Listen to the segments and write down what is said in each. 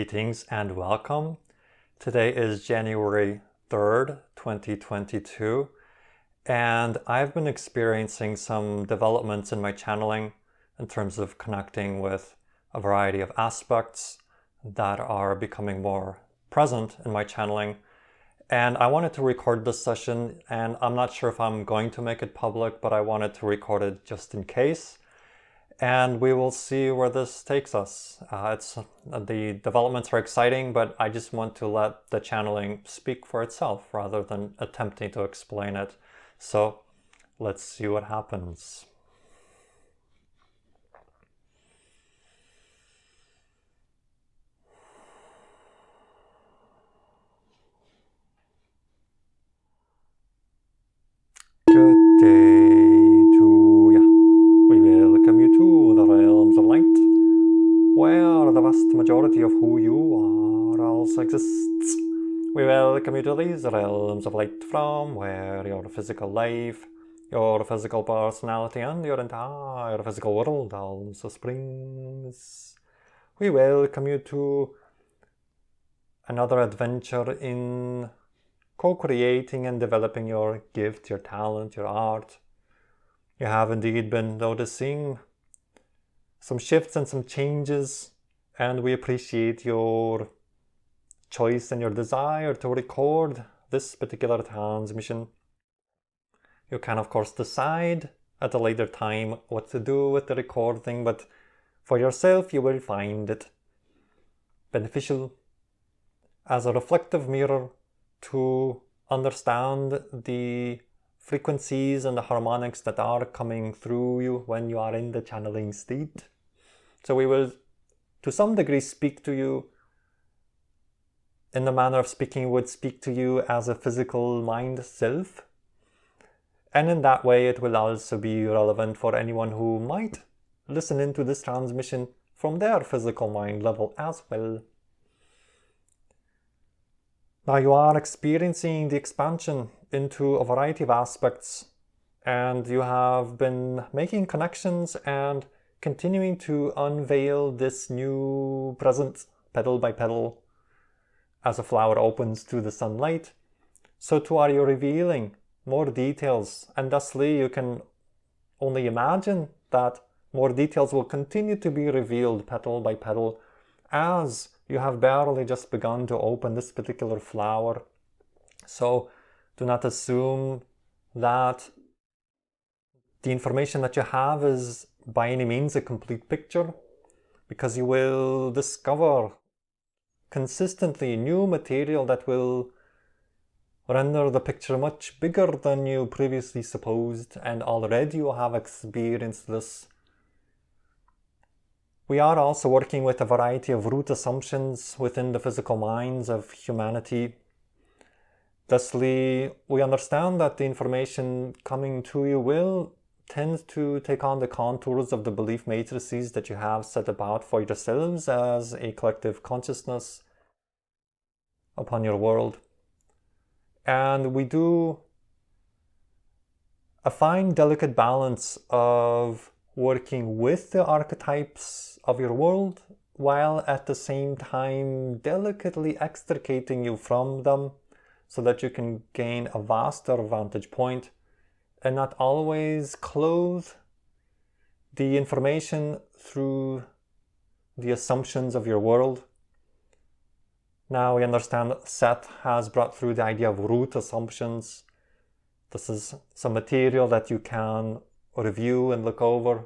Greetings and welcome. Today is January 3rd, 2022, and I've been experiencing some developments in my channeling in terms of connecting with a variety of aspects that are becoming more present in my channeling. And I wanted to record this session, and I'm not sure if I'm going to make it public, but I wanted to record it just in case. And we will see where this takes us. The developments are exciting, but I just want to let the channeling speak for itself rather than attempting to explain it. So let's see what happens. Good day to you. We welcome you to the realms of light, where the vast majority of who you are also exists. We welcome you to these realms of light from where your physical life, your physical personality, and your entire physical world also springs. We welcome you to another adventure in co-creating and developing your gift, your talent, your art. You have indeed been noticing some shifts and some changes, and we appreciate your choice and your desire to record this particular transmission. You can of course decide at a later time what to do with the recording, but for yourself you will find it beneficial as a reflective mirror to understand the frequencies and the harmonics that are coming through you when you are in the channeling state. So we will to some degree speak to you in the manner of speaking would speak to you as a physical mind self. And in that way it will also be relevant for anyone who might listen into this transmission from their physical mind level as well. Now you are experiencing the expansion into a variety of aspects, and you have been making connections and continuing to unveil this new present petal by petal as a flower opens to the sunlight. So too are you revealing more details, and thusly you can only imagine that more details will continue to be revealed petal by petal as you have barely just begun to open this particular flower. So do not assume that the information that you have is by any means a complete picture, because you will discover consistently new material that will render the picture much bigger than you previously supposed, and already you have experienced this. We are also working with a variety of root assumptions within the physical minds of humanity. Thusly, we understand that the information coming to you will tend to take on the contours of the belief matrices that you have set about for yourselves as a collective consciousness upon your world. And we do a fine, delicate balance of working with the archetypes of your world, while at the same time delicately extricating you from them so that you can gain a vaster vantage point and not always clothe the information through the assumptions of your world. Now we understand Seth has brought through the idea of root assumptions. This is some material that you can review and look over.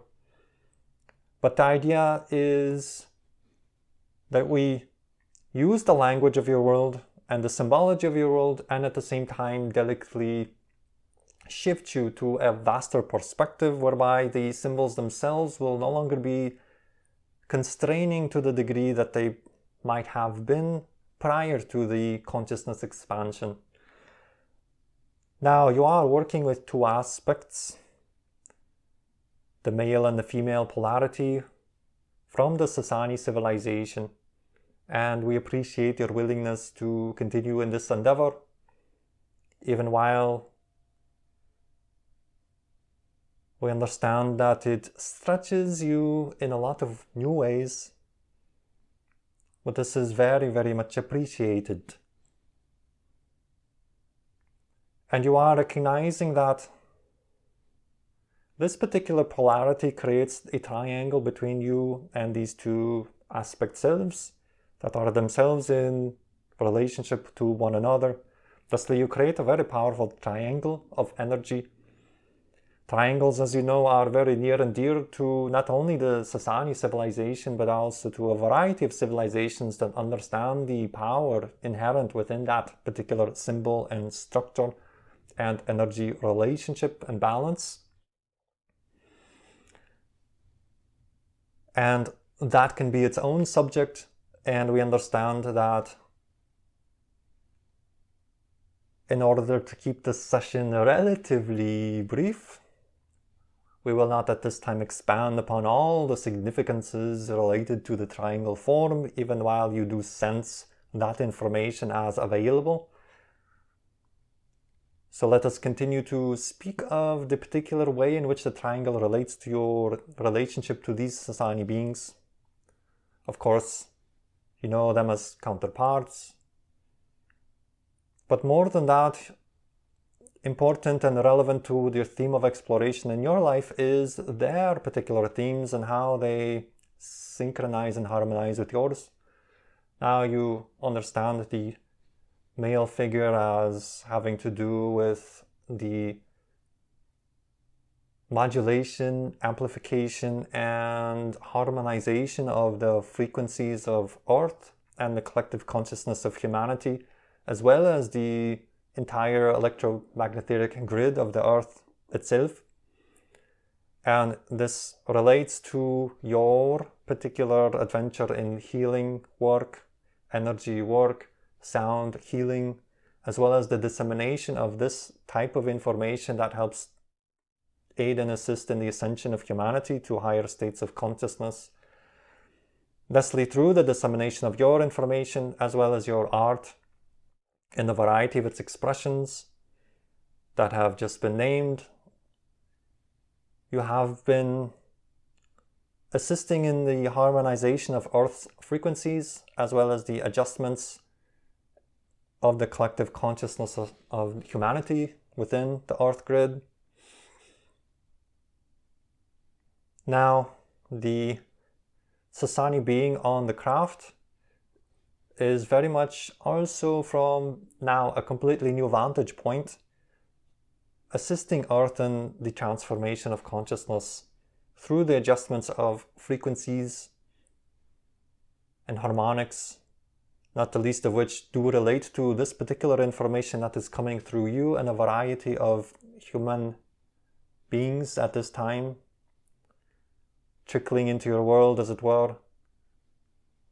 But the idea is that we use the language of your world and the symbology of your world, and at the same time delicately shift you to a vaster perspective whereby the symbols themselves will no longer be constraining to the degree that they might have been prior to the consciousness expansion. Now you are working with two aspects, the male and the female polarity from the Sassani civilization, and we appreciate your willingness to continue in this endeavor, even while we understand that it stretches you in a lot of new ways. but this is very, very much appreciated. And you are recognizing that this particular polarity creates a triangle between you and these two aspect selves that are themselves in relationship to one another. Thusly, you create a very powerful triangle of energy. Triangles, as you know, are very near and dear to not only the Sassani civilization, but also to a variety of civilizations that understand the power inherent within that particular symbol and structure and energy relationship and balance. And that can be its own subject, and we understand that in order to keep this session relatively brief, we will not at this time expand upon all the significances related to the triangle form, even while you do sense that information as available. So let us continue to speak of the particular way in which the triangle relates to your relationship to these Sassani beings. Of course, you know them as counterparts. But more than that, important and relevant to the theme of exploration in your life is their particular themes and how they synchronize and harmonize with yours. Now you understand the male figure as having to do with the modulation, amplification, and harmonization of the frequencies of Earth and the collective consciousness of humanity, as well as the entire electromagnetic grid of the Earth itself. And this relates to your particular adventure in healing work, energy work, sound healing, as well as the dissemination of this type of information that helps aid and assist in the ascension of humanity to higher states of consciousness. Thusly, through the dissemination of your information as well as your art in the variety of its expressions that have just been named, you have been assisting in the harmonization of Earth's frequencies as well as the adjustments of the collective consciousness of humanity within the Earth grid. Now, the Sassani being on the craft is very much also from now a completely new vantage point, assisting Earth in the transformation of consciousness through the adjustments of frequencies and harmonics, not the least of which do relate to this particular information that is coming through you and a variety of human beings at this time, trickling into your world, as it were,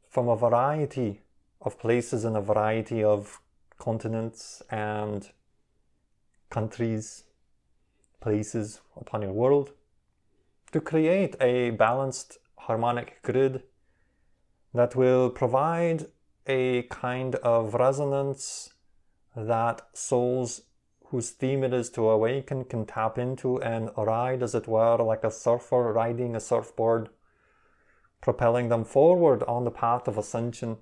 from a variety of places and a variety of continents and countries, places upon your world, to create a balanced harmonic grid that will provide a kind of resonance that souls whose theme it is to awaken can tap into and ride, as it were, like a surfer riding a surfboard, propelling them forward on the path of ascension.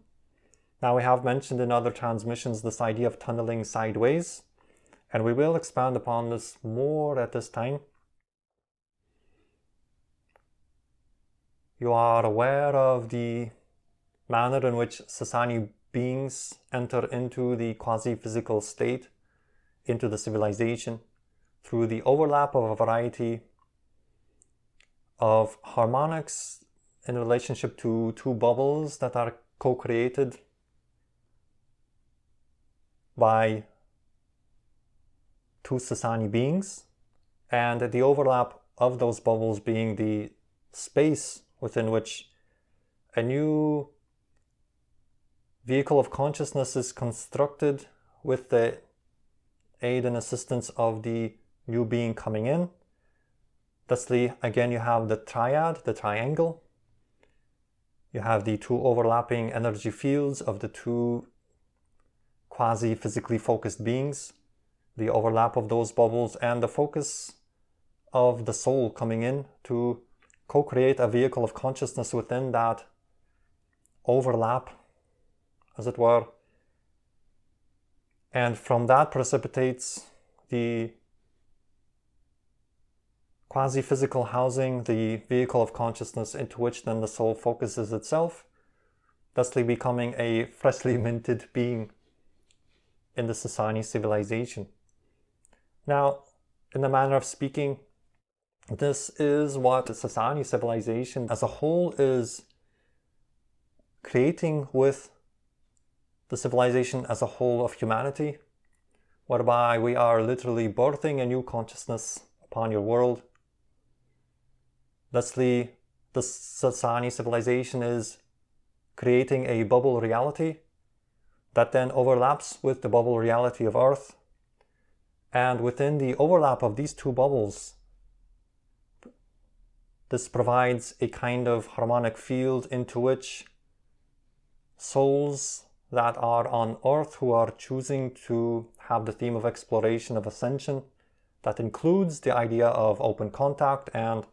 Now, we have mentioned in other transmissions this idea of tunneling sideways, and we will expand upon this more at this time. You are aware of the manner in which Sassani beings enter into the quasi-physical state, into the civilization, through the overlap of a variety of harmonics in relationship to two bubbles that are co-created by two Sassani beings, and the overlap of those bubbles being the space within which a new vehicle of consciousness is constructed with the aid and assistance of the new being coming in. Thusly, again, you have the triad, the triangle. You have the two overlapping energy fields of the two quasi-physically focused beings, the overlap of those bubbles, and the focus of the soul coming in to co-create a vehicle of consciousness within that overlap as it were. And from that precipitates the quasi-physical housing, the vehicle of consciousness into which then the soul focuses itself, thusly becoming a freshly minted being in the Sassani civilization. Now, in the manner of speaking, this is what the Sassani civilization as a whole is creating with the civilization as a whole of humanity, whereby we are literally birthing a new consciousness upon your world. Thusly, the Sassani civilization is creating a bubble reality that then overlaps with the bubble reality of Earth. And within the overlap of these two bubbles, this provides a kind of harmonic field into which souls that are on Earth who are choosing to have the theme of exploration, of ascension, that includes the idea of open contact and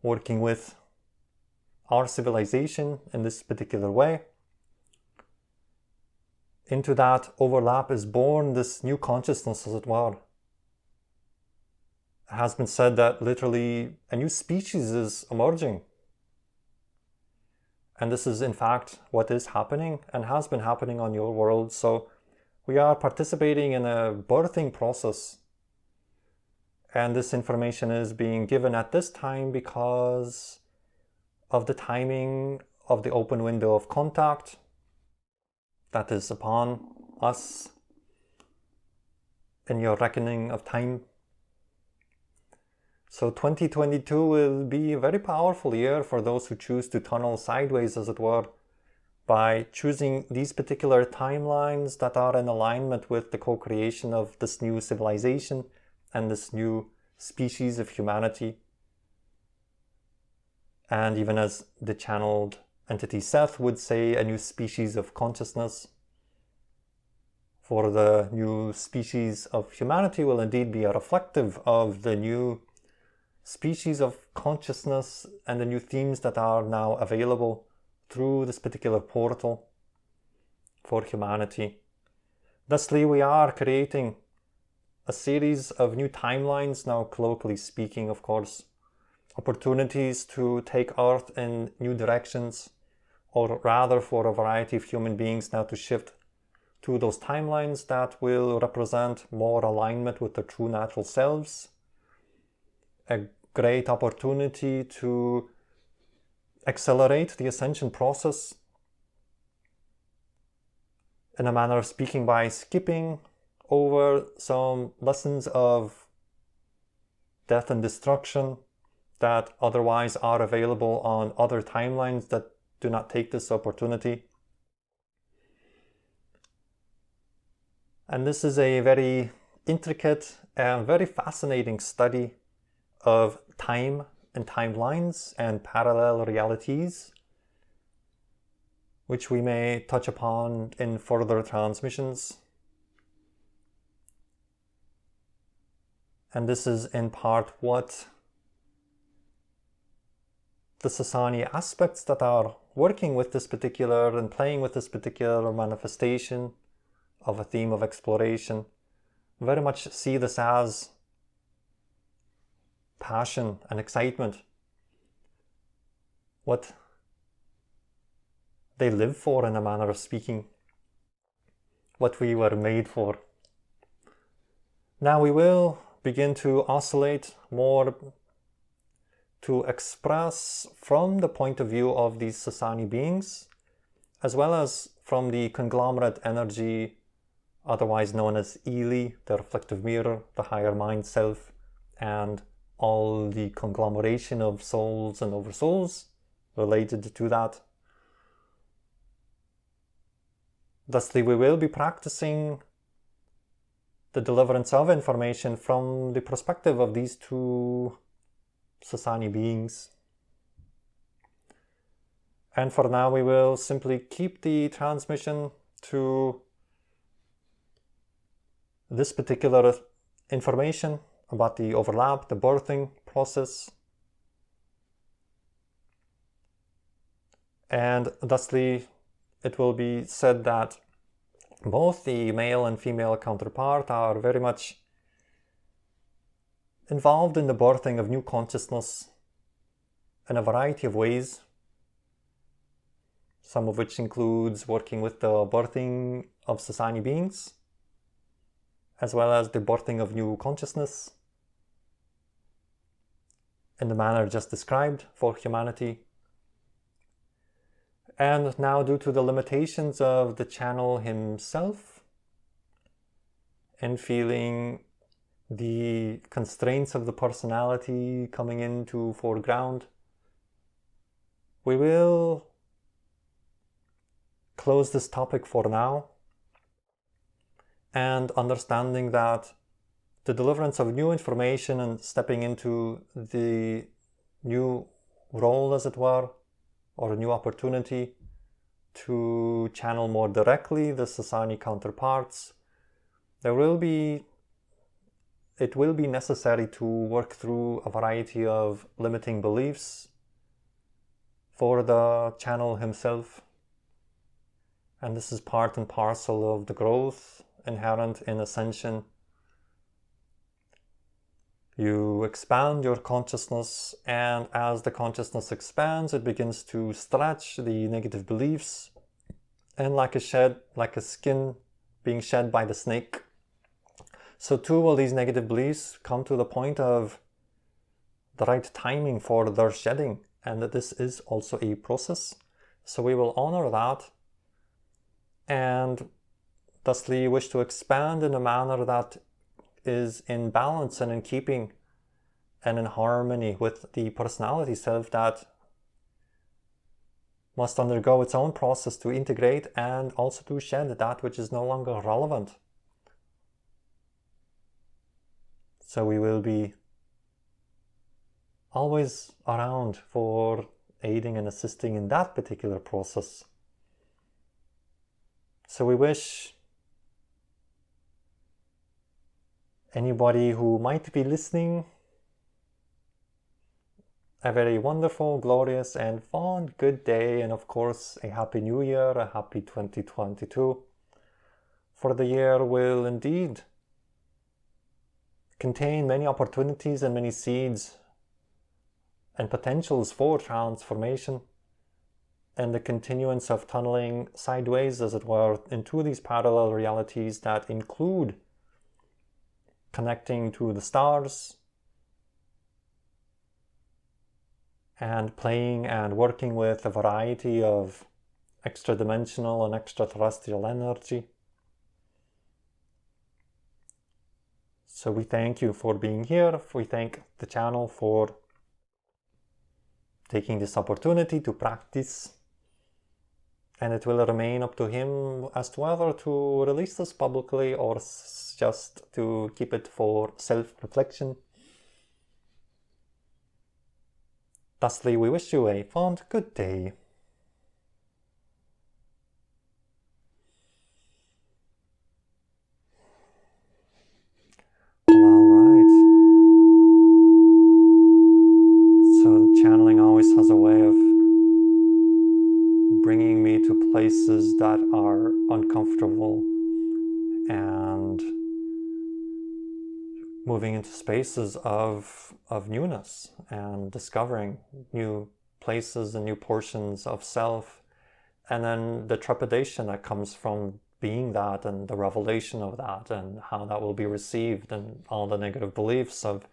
working with our civilization in this particular way. Into that overlap is born this new consciousness, as it were. It has been said that literally a new species is emerging. And this is in fact what is happening and has been happening on your world. So we are participating in a birthing process. And this information is being given at this time because of the timing of the open window of contact that is upon us in your reckoning of time. So 2022 will be a very powerful year for those who choose to tunnel sideways, as it were, by choosing these particular timelines that are in alignment with the co-creation of this new civilization and this new species of humanity. And even as the channeled entity Seth would say, a new species of consciousness. For the new species of humanity will indeed be a reflective of the new species of consciousness and the new themes that are now available through this particular portal for humanity. Thusly, we are creating a series of new timelines, now colloquially speaking, of course, opportunities to take Earth in new directions, or rather for a variety of human beings now to shift to those timelines that will represent more alignment with their true natural selves. A great opportunity to accelerate the ascension process in a manner of speaking by skipping over some lessons of death and destruction that otherwise are available on other timelines that do not take this opportunity. And this is a very intricate and very fascinating study of time and timelines and parallel realities, which we may touch upon in further transmissions. And this is in part what the Sassani aspects that are working with this particular and playing with this particular manifestation of a theme of exploration very much see this as passion and excitement, what they live for in a manner of speaking, what we were made for. Now we will begin to oscillate more to express from the point of view of these Sassani beings, as well as from the conglomerate energy, otherwise known as Illi, the reflective mirror, the higher mind self, and all the conglomeration of souls and oversouls related to that. Thusly, we will be practicing the deliverance of information from the perspective of these two Sassani beings. And for now, we will simply keep the transmission to this particular information about the overlap, the birthing process, And thusly, it will be said that both the male and female counterpart are very much involved in the birthing of new consciousness in a variety of ways, some of which includes working with the birthing of Sassani beings, as well as the birthing of new consciousness in the manner just described for humanity. And now, due to the limitations of the channel himself and feeling the constraints of the personality coming into foreground, we will close this topic for now, and understanding that the deliverance of new information and stepping into the new role, as it were, or a new opportunity to channel more directly the Sassani counterparts, it will be necessary to work through a variety of limiting beliefs for the channel himself. And this is part and parcel of the growth inherent in ascension. You expand your consciousness, and as the consciousness expands, it begins to stretch the negative beliefs, and like a skin being shed by the snake, so too will these negative beliefs come to the point of the right timing for their shedding, and that this is also a process. So we will honor that, and thusly wish to expand in a manner that is in balance and in keeping and in harmony with the personality self that must undergo its own process to integrate and also to shed that which is no longer relevant. So we will be always around for aiding and assisting in that particular process. So we wish anybody who might be listening a very wonderful, glorious, and fun, good day, and of course a happy new year, a happy 2022. For the year will indeed contain many opportunities and many seeds and potentials for transformation and the continuance of tunneling sideways, as it were, into these parallel realities that include connecting to the stars and playing and working with a variety of extra-dimensional and extraterrestrial energy. So we thank you for being here. We thank the channel for taking this opportunity to practice, and it will remain up to him as to whether to release this publicly or just to keep it for self-reflection. Thusly, we wish you a fond good day. Well, alright. So channeling always has a way of bringing me to places that are uncomfortable and moving into spaces of newness and discovering new places and new portions of self, and then the trepidation that comes from being that and the revelation of that and how that will be received, and all the negative beliefs of,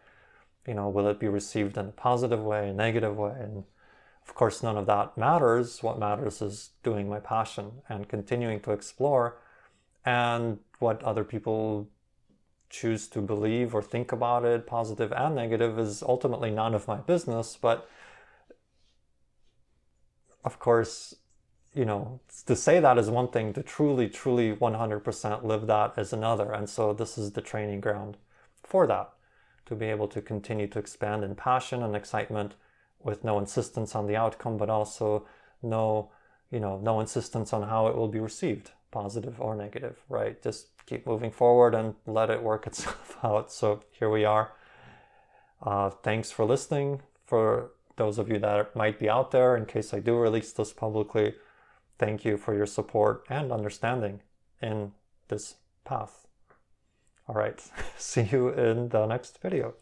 will it be received in a positive way, a negative way? And of course none of that matters. What matters is doing my passion and continuing to explore, and what other people choose to believe or think about it, positive and negative, is ultimately none of my business. But of course, to say that is one thing, to truly 100% live that is another. And so this is the training ground for that, to be able to continue to expand in passion and excitement with no insistence on the outcome, but also no insistence on how it will be received, positive or negative, right? Just keep moving forward and let it work itself out. So here we are. Thanks for listening, for those of you that might be out there, in case I do release this publicly, thank you for your support and understanding in this path. All right, see you in the next video.